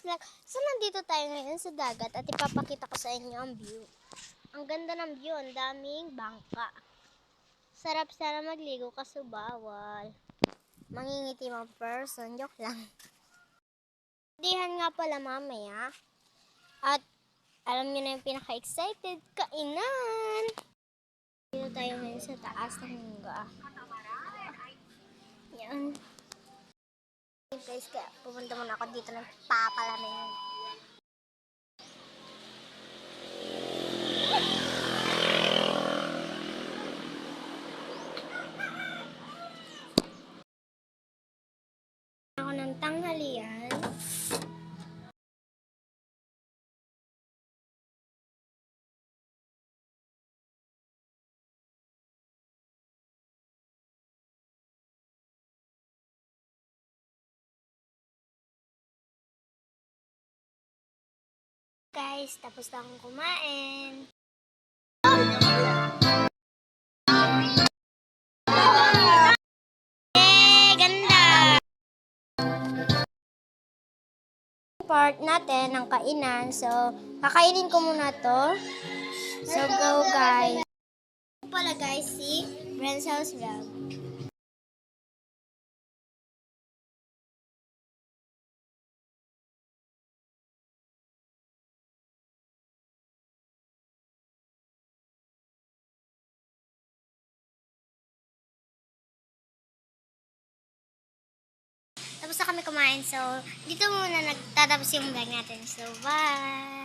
Vlog. So, nandito tayo ngayon sa dagat at ipapakita ko sa inyo ang view. Ang ganda ng view, ang daming bangka. Sarap sana magligo kaso bawal. Mangingiti mga person, joke lang. Dihan nga pala mamaya. At alam niyo na yung pinaka-excited, kainan! Dito tayo ngayon sa taas ng mungga. Yan. Guys, kaya pupunta muna ako dito ng papalamig. Ako ng tanghalian. Guys, tapos na akong kumain. Yay! Ganda! Part natin ng kainan. So, kakainin ko muna to. So, go guys. Ito pala guys, si Brent's House Vlog. Tapos na kami kumain. So, dito muna nagtatapos yung vlog natin. So, bye!